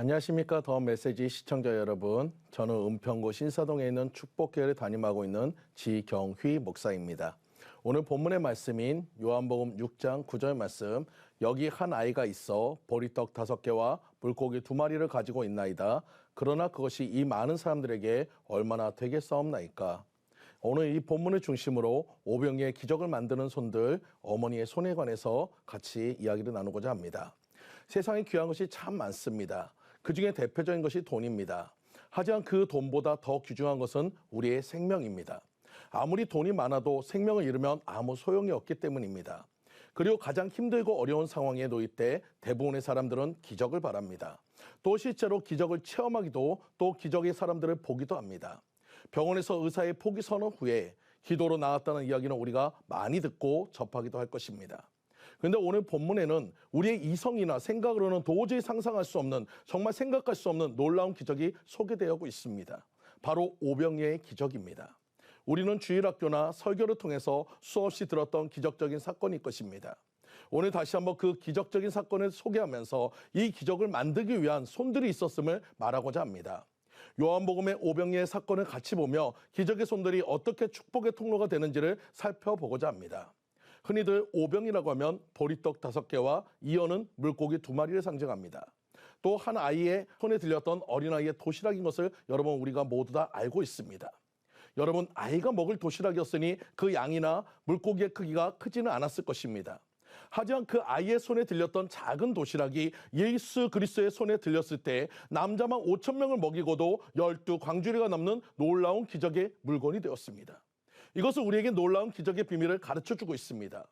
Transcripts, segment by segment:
안녕하십니까. 더 메시지 시청자 여러분. 저는 은평구 신사동에 있는 축복교회를 담임하고 있는 지경휘 목사입니다. 오늘 본문의 말씀인 요한복음 6장 9절 말씀, 여기 한 아이가 있어 보리떡 5개와 물고기 2마리를 가지고 있나이다. 그러나 그것이 이 많은 사람들에게 얼마나 되겠사옵나이까. 오늘 이 본문을 중심으로 오병이의 기적을 만드는 손들, 어머니의 손에 관해서 같이 이야기를 나누고자 합니다. 세상에 귀한 것이 참 많습니다. 그중에 대표적인 것이 돈입니다. 하지만 그 돈보다 더 귀중한 것은 우리의 생명입니다. 아무리 돈이 많아도 생명을 잃으면 아무 소용이 없기 때문입니다. 그리고 가장 힘들고 어려운 상황에 놓일 때 대부분의 사람들은 기적을 바랍니다. 또 실제로 기적을 체험하기도, 또 기적의 사람들을 보기도 합니다. 병원에서 의사의 포기 선언 후에 기도로 나았다는 이야기는 우리가 많이 듣고 접하기도 할 것입니다. 그런데 오늘 본문에는 우리의 이성이나 생각으로는 도저히 상상할 수 없는, 정말 생각할 수 없는 놀라운 기적이 소개되고 있습니다. 바로 오병이의 기적입니다. 우리는 주일학교나 설교를 통해서 수없이 들었던 기적적인 사건일 것입니다. 오늘 다시 한번 그 기적적인 사건을 소개하면서 이 기적을 만들기 위한 손들이 있었음을 말하고자 합니다. 요한복음의 오병이의 사건을 같이 보며 기적의 손들이 어떻게 축복의 통로가 되는지를 살펴보고자 합니다. 흔히들 오병이라고 하면 보리떡 5개와 이어는 물고기 2마리를 상징합니다. 또 한 아이의 손에 들렸던 어린아이의 도시락인 것을 여러분 우리가 모두 다 알고 있습니다. 여러분, 아이가 먹을 도시락이었으니 그 양이나 물고기의 크기가 크지는 않았을 것입니다. 하지만 그 아이의 손에 들렸던 작은 도시락이 예수 그리스도의 손에 들렸을 때 남자만 5,000명을 먹이고도 12광주리가 넘는 놀라운 기적의 물건이 되었습니다. 이것은 우리에게 놀라운 기적의 비밀을 가르쳐주고 있습니다.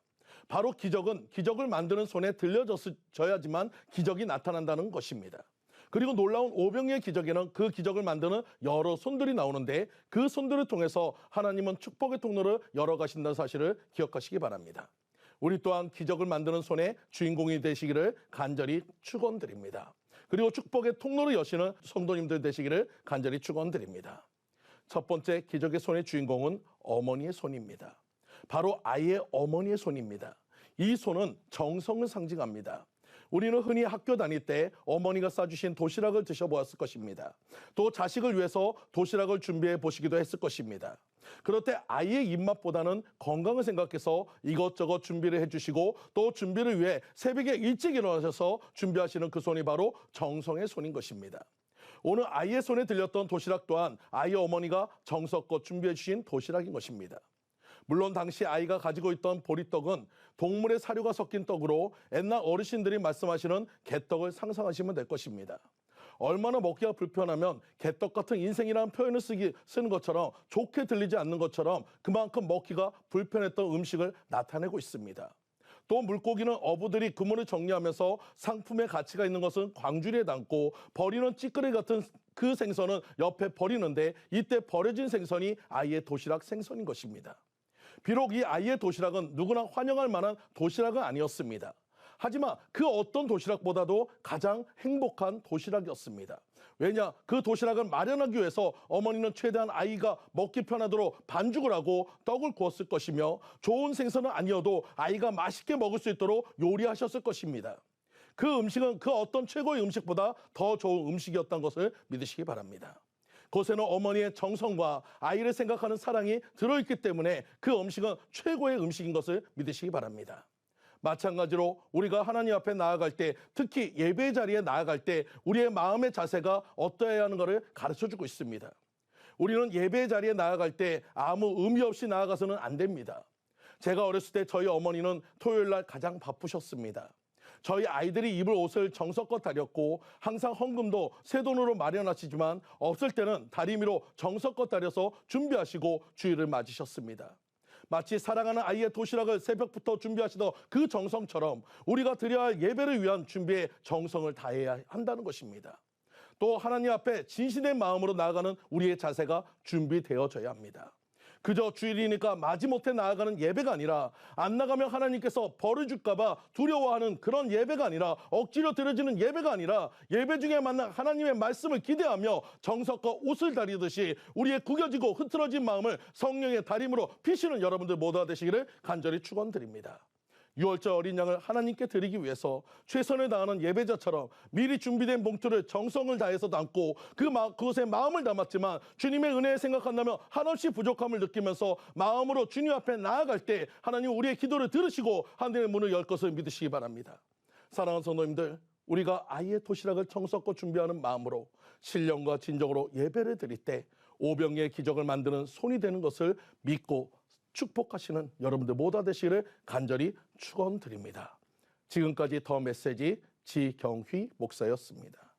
바로 기적은 기적을 만드는 손에 들려져야지만 기적이 나타난다는 것입니다. 그리고 놀라운 오병이의 기적에는 그 기적을 만드는 여러 손들이 나오는데 그 손들을 통해서 하나님은 축복의 통로를 열어가신다는 사실을 기억하시기 바랍니다. 우리 또한 기적을 만드는 손의 주인공이 되시기를 간절히 축원드립니다. 그리고 축복의 통로를 여시는 성도님들 되시기를 간절히 축원드립니다. 첫 번째 기적의 손의 주인공은 어머니의 손입니다. 바로 아이의 어머니의 손입니다. 이 손은 정성을 상징합니다. 우리는 흔히 학교 다닐 때 어머니가 싸주신 도시락을 드셔보았을 것입니다. 또 자식을 위해서 도시락을 준비해 보시기도 했을 것입니다. 그럴 때 아이의 입맛보다는 건강을 생각해서 이것저것 준비를 해주시고 또 준비를 위해 새벽에 일찍 일어나셔서 준비하시는 그 손이 바로 정성의 손인 것입니다. 오늘 아이의 손에 들렸던 도시락 또한 아이의 어머니가 정성껏 준비해 주신 도시락인 것입니다. 물론 당시 아이가 가지고 있던 보리떡은 동물의 사료가 섞인 떡으로 옛날 어르신들이 말씀하시는 개떡을 상상하시면 될 것입니다. 얼마나 먹기가 불편하면 개떡 같은 인생이라는 표현을 쓰는 것처럼, 좋게 들리지 않는 것처럼 그만큼 먹기가 불편했던 음식을 나타내고 있습니다. 또 물고기는 어부들이 그물을 정리하면서 상품의 가치가 있는 것은 광주리에 담고 버리는 찌끄레기 같은 그 생선은 옆에 버리는데, 이때 버려진 생선이 아이의 도시락 생선인 것입니다. 비록 이 아이의 도시락은 누구나 환영할 만한 도시락은 아니었습니다. 하지만 그 어떤 도시락보다도 가장 행복한 도시락이었습니다. 왜냐? 그 도시락을 마련하기 위해서 어머니는 최대한 아이가 먹기 편하도록 반죽을 하고 떡을 구웠을 것이며, 좋은 생선은 아니어도 아이가 맛있게 먹을 수 있도록 요리하셨을 것입니다. 그 음식은 그 어떤 최고의 음식보다 더 좋은 음식이었던 것을 믿으시기 바랍니다. 그것에는 어머니의 정성과 아이를 생각하는 사랑이 들어있기 때문에 그 음식은 최고의 음식인 것을 믿으시기 바랍니다. 마찬가지로 우리가 하나님 앞에 나아갈 때, 특히 예배 자리에 나아갈 때 우리의 마음의 자세가 어떠해야 하는 것을 가르쳐주고 있습니다. 우리는 예배 자리에 나아갈 때 아무 의미 없이 나아가서는 안 됩니다. 제가 어렸을 때 저희 어머니는 토요일 날 가장 바쁘셨습니다. 저희 아이들이 입을 옷을 정성껏 다렸고 항상 헌금도 새 돈으로 마련하시지만 없을 때는 다리미로 정성껏 다려서 준비하시고 주일을 맞으셨습니다. 마치 사랑하는 아이의 도시락을 새벽부터 준비하시던 그 정성처럼 우리가 드려야 할 예배를 위한 준비에 정성을 다해야 한다는 것입니다. 또 하나님 앞에 진실의 마음으로 나아가는 우리의 자세가 준비되어져야 합니다. 그저 주일이니까 마지못해 나아가는 예배가 아니라, 안 나가면 하나님께서 벌을 줄까 봐 두려워하는 그런 예배가 아니라, 억지로 드려지는 예배가 아니라, 예배 중에 만난 하나님의 말씀을 기대하며 정성껏 옷을 다리듯이 우리의 구겨지고 흐트러진 마음을 성령의 다림으로 피시는 여러분들 모두가 되시기를 간절히 축원드립니다. 유월절 어린 양을 하나님께 드리기 위해서 최선을 다하는 예배자처럼 미리 준비된 봉투를 정성을 다해서 담고 그것에 마음을 담았지만 주님의 은혜를 생각한다면 한없이 부족함을 느끼면서 마음으로 주님 앞에 나아갈 때 하나님 우리의 기도를 들으시고 하늘의 문을 열 것을 믿으시기 바랍니다. 사랑하는 성도님들, 우리가 아이의 도시락을 정성껏 준비하는 마음으로 신령과 진정으로 예배를 드릴 때 오병이의 기적을 만드는 손이 되는 것을 믿고 축복하시는 여러분들 모두 되시기를 간절히 축원드립니다. 지금까지 더 메시지 지경휘 목사였습니다.